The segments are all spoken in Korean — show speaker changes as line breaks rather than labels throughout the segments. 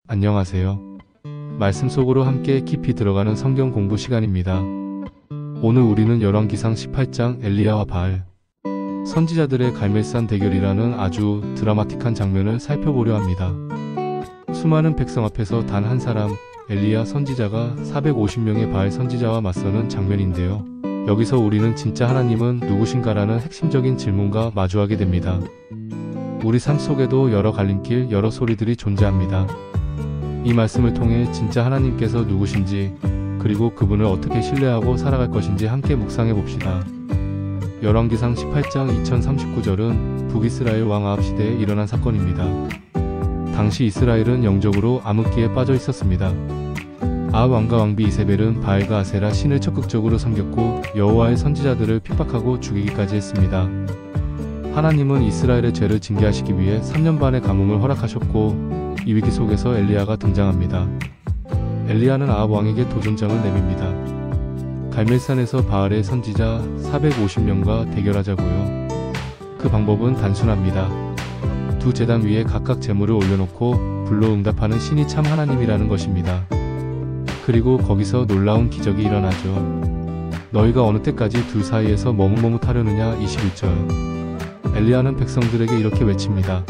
안녕하세요. 말씀 속으로 함께 깊이 들어가는 성경 공부 시간입니다. 오늘 우리는 열왕기상 18장 엘리야와 바알 선지자들의 갈멜산 대결이라는 아주 드라마틱한 장면을 살펴보려 합니다. 수많은 백성 앞에서 단 한 사람 엘리야 선지자가 450명의 바알 선지자와 맞서는 장면인데요. 여기서 우리는 진짜 하나님은 누구신가라는 핵심적인 질문과 마주하게 됩니다. 우리 삶 속에도 여러 갈림길, 여러 소리들이 존재합니다. 이 말씀을 통해 진짜 하나님께서 누구신지, 그리고 그분을 어떻게 신뢰하고 살아갈 것인지 함께 묵상해 봅시다. 열왕기상 18장 2039절은 북이스라엘 왕 아합 시대에 일어난 사건입니다. 당시 이스라엘은 영적으로 암흑기에 빠져 있었습니다. 아합 왕과 왕비 이세벨은 바알과 아세라 신을 적극적으로 섬겼고 여호와의 선지자들을 핍박하고 죽이기까지 했습니다. 하나님은 이스라엘의 죄를 징계하시기 위해 3년 반의 가뭄을 허락하셨고 이 위기 속에서 엘리야가 등장합니다. 엘리야는 아합 왕에게 도전장을 내밉니다. 갈멜산에서 바알의 선지자 450명과 대결하자고요. 그 방법은 단순합니다. 두 제단 위에 각각 제물을 올려놓고 불로 응답하는 신이 참 하나님이라는 것입니다. 그리고 거기서 놀라운 기적이 일어나죠. 너희가 어느 때까지 둘 사이에서 머뭇머뭇하려느냐. 21절. 엘리야는 백성들에게 이렇게 외칩니다.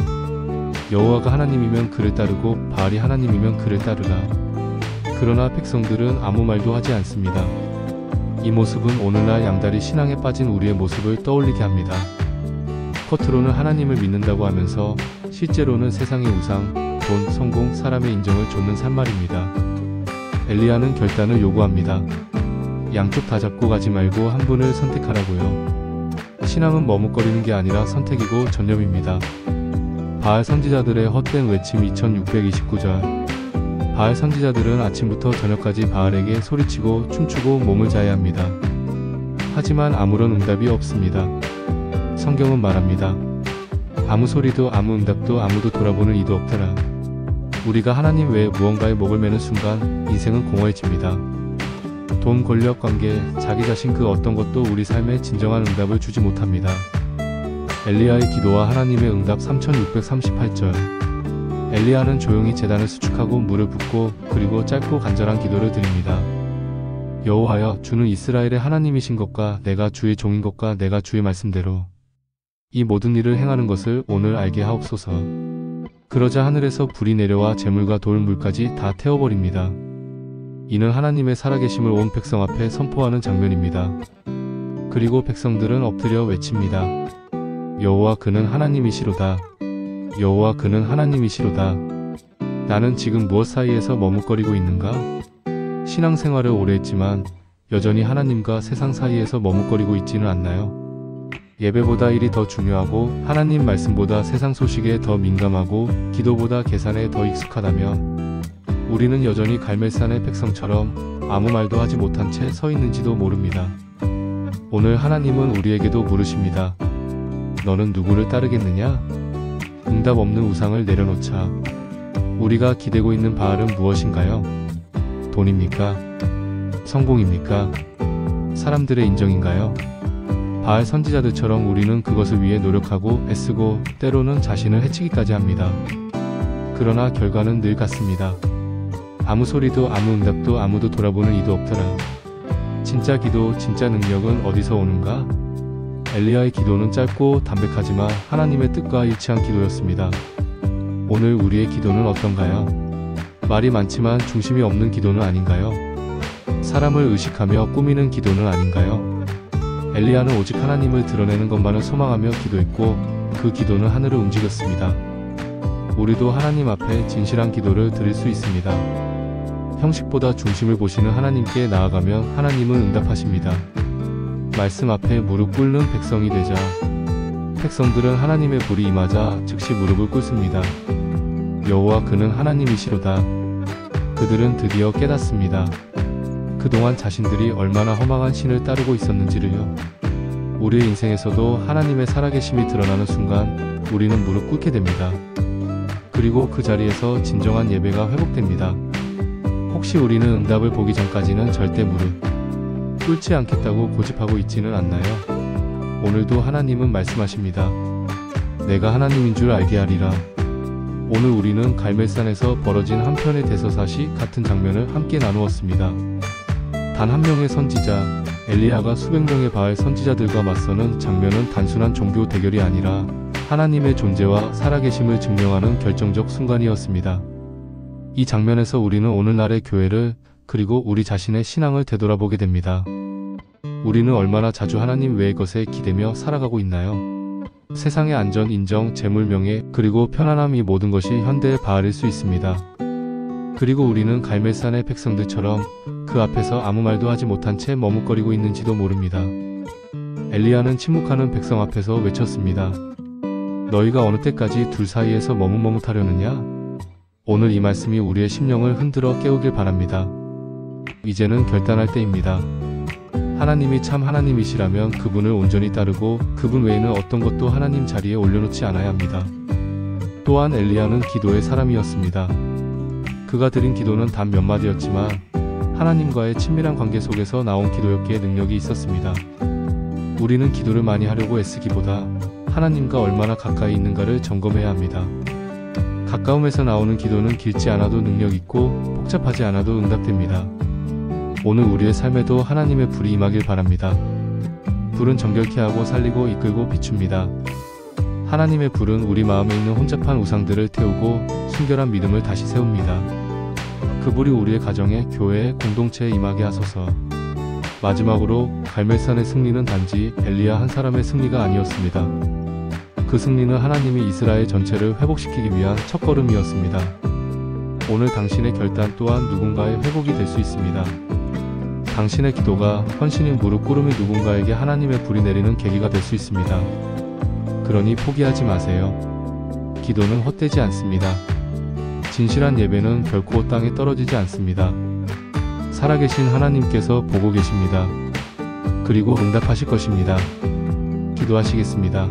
여호와가 하나님이면 그를 따르고 바알이 하나님이면 그를 따르라. 그러나 백성들은 아무 말도 하지 않습니다. 이 모습은 오늘날 양다리 신앙에 빠진 우리의 모습을 떠올리게 합니다. 겉으로는 하나님을 믿는다고 하면서 실제로는 세상의 우상, 돈, 성공, 사람의 인정을 좇는 산말입니다. 엘리야는 결단을 요구합니다. 양쪽 다 잡고 가지 말고 한 분을 선택하라고요. 신앙은 머뭇거리는 게 아니라 선택이고 전념입니다. 바알 선지자들의 헛된 외침 2629절. 바알 선지자들은 아침부터 저녁까지 바알에게 소리치고 춤추고 몸을 자해야 합니다. 하지만 아무런 응답이 없습니다. 성경은 말합니다. 아무 소리도 아무 응답도 아무도 돌아보는 이도 없더라. 우리가 하나님 외에 무언가에 목을 매는 순간 인생은 공허해집니다. 돈, 권력, 관계, 자기 자신 그 어떤 것도 우리 삶에 진정한 응답을 주지 못합니다. 엘리야의 기도와 하나님의 응답 3638절. 엘리야는 조용히 제단을 수축하고 물을 붓고 그리고 짧고 간절한 기도를 드립니다. 여호와여, 주는 이스라엘의 하나님이신 것과 내가 주의 종인 것과 내가 주의 말씀대로 이 모든 일을 행하는 것을 오늘 알게 하옵소서. 그러자 하늘에서 불이 내려와 재물과 돌, 물까지 다 태워버립니다. 이는 하나님의 살아계심을 온 백성 앞에 선포하는 장면입니다. 그리고 백성들은 엎드려 외칩니다. 여호와, 그는 하나님이시로다. 여호와, 그는 하나님이시로다. 나는 지금 무엇 사이에서 머뭇거리고 있는가? 신앙생활을 오래 했지만 여전히 하나님과 세상 사이에서 머뭇거리고 있지는 않나요? 예배보다 일이 더 중요하고 하나님 말씀보다 세상 소식에 더 민감하고 기도보다 계산에 더 익숙하다면 우리는 여전히 갈멜산의 백성처럼 아무 말도 하지 못한 채 서 있는지도 모릅니다. 오늘 하나님은 우리에게도 물으십니다. 너는 누구를 따르겠느냐? 응답 없는 우상을 내려놓자. 우리가 기대고 있는 바알은 무엇인가요? 돈입니까? 성공입니까? 사람들의 인정인가요? 바알 선지자들처럼 우리는 그것을 위해 노력하고 애쓰고 때로는 자신을 해치기까지 합니다. 그러나 결과는 늘 같습니다. 아무 소리도 아무 응답도 아무도 돌아보는 이도 없더라. 진짜 기도, 진짜 능력은 어디서 오는가? 엘리야의 기도는 짧고 담백하지만 하나님의 뜻과 일치한 기도였습니다. 오늘 우리의 기도는 어떤가요? 말이 많지만 중심이 없는 기도는 아닌가요? 사람을 의식하며 꾸미는 기도는 아닌가요? 엘리야는 오직 하나님을 드러내는 것만을 소망하며 기도했고 그 기도는 하늘을 움직였습니다. 우리도 하나님 앞에 진실한 기도를 드릴 수 있습니다. 형식보다 중심을 보시는 하나님께 나아가면 하나님은 응답하십니다. 말씀 앞에 무릎 꿇는 백성이 되자 백성들은 하나님의 불이 임하자 즉시 무릎을 꿇습니다. 여호와, 그는 하나님이시로다. 그들은 드디어 깨닫습니다. 그동안 자신들이 얼마나 허망한 신을 따르고 있었는지를요. 우리의 인생에서도 하나님의 살아계심이 드러나는 순간 우리는 무릎 꿇게 됩니다. 그리고 그 자리에서 진정한 예배가 회복됩니다. 혹시 우리는 응답을 보기 전까지는 절대 무릎 꿇지 않겠다고 고집하고 있지는 않나요? 오늘도 하나님은 말씀하십니다. 내가 하나님인 줄 알게 하리라. 오늘 우리는 갈멜산에서 벌어진 한 편의 대서사시 같은 장면을 함께 나누었습니다. 단 한 명의 선지자 엘리야가 수백 명의 바알 선지자들과 맞서는 장면은 단순한 종교 대결이 아니라 하나님의 존재와 살아계심을 증명하는 결정적 순간이었습니다. 이 장면에서 우리는 오늘날의 교회를 그리고 우리 자신의 신앙을 되돌아보게 됩니다. 우리는 얼마나 자주 하나님 외의 것에 기대며 살아가고 있나요? 세상의 안전, 인정, 재물, 명예, 그리고 편안함, 이 모든 것이 현대의 바알일 수 있습니다. 그리고 우리는 갈멜산의 백성들처럼 그 앞에서 아무 말도 하지 못한 채 머뭇거리고 있는지도 모릅니다. 엘리야는 침묵하는 백성 앞에서 외쳤습니다. 너희가 어느 때까지 둘 사이에서 머뭇머뭇하려느냐? 오늘 이 말씀이 우리의 심령을 흔들어 깨우길 바랍니다. 이제는 결단할 때입니다. 하나님이 참 하나님이시라면 그분을 온전히 따르고 그분 외에는 어떤 것도 하나님 자리에 올려놓지 않아야 합니다. 또한 엘리야는 기도의 사람이었습니다. 그가 드린 기도는 단 몇 마디였지만 하나님과의 친밀한 관계 속에서 나온 기도였기에 능력이 있었습니다. 우리는 기도를 많이 하려고 애쓰기보다 하나님과 얼마나 가까이 있는가를 점검해야 합니다. 가까움에서 나오는 기도는 길지 않아도 능력 있고 복잡하지 않아도 응답됩니다. 오늘 우리의 삶에도 하나님의 불이 임하길 바랍니다. 불은 정결케 하고 살리고 이끌고 비춥니다. 하나님의 불은 우리 마음에 있는 혼잡한 우상들을 태우고 순결한 믿음을 다시 세웁니다. 그 불이 우리의 가정에, 교회에, 공동체에 임하게 하소서. 마지막으로 갈멜산의 승리는 단지 엘리야 한 사람의 승리가 아니었습니다. 그 승리는 하나님이 이스라엘 전체를 회복시키기 위한 첫걸음이었습니다. 오늘 당신의 결단 또한 누군가의 회복이 될 수 있습니다. 당신의 기도가 헌신인 무릎 꿇음이 누군가에게 하나님의 불이 내리는 계기가 될 수 있습니다. 그러니 포기하지 마세요. 기도는 헛되지 않습니다. 진실한 예배는 결코 땅에 떨어지지 않습니다. 살아계신 하나님께서 보고 계십니다. 그리고 응답하실 것입니다. 기도하시겠습니다.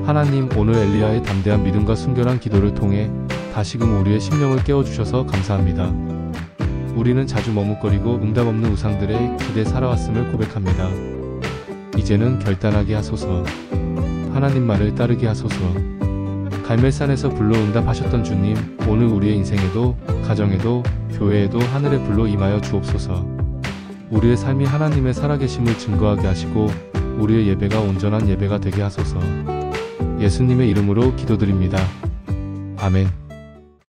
하나님, 오늘 엘리야의 담대한 믿음과 순결한 기도를 통해 다시금 우리의 심령을 깨워주셔서 감사합니다. 우리는 자주 머뭇거리고 응답 없는 우상들의 기대 살아왔음을 고백합니다. 이제는 결단하게 하소서. 하나님 말을 따르게 하소서. 갈멜산에서 불로 응답하셨던 주님, 오늘 우리의 인생에도, 가정에도, 교회에도 하늘의 불로 임하여 주옵소서. 우리의 삶이 하나님의 살아계심을 증거하게 하시고 우리의 예배가 온전한 예배가 되게 하소서. 예수님의 이름으로 기도드립니다. 아멘.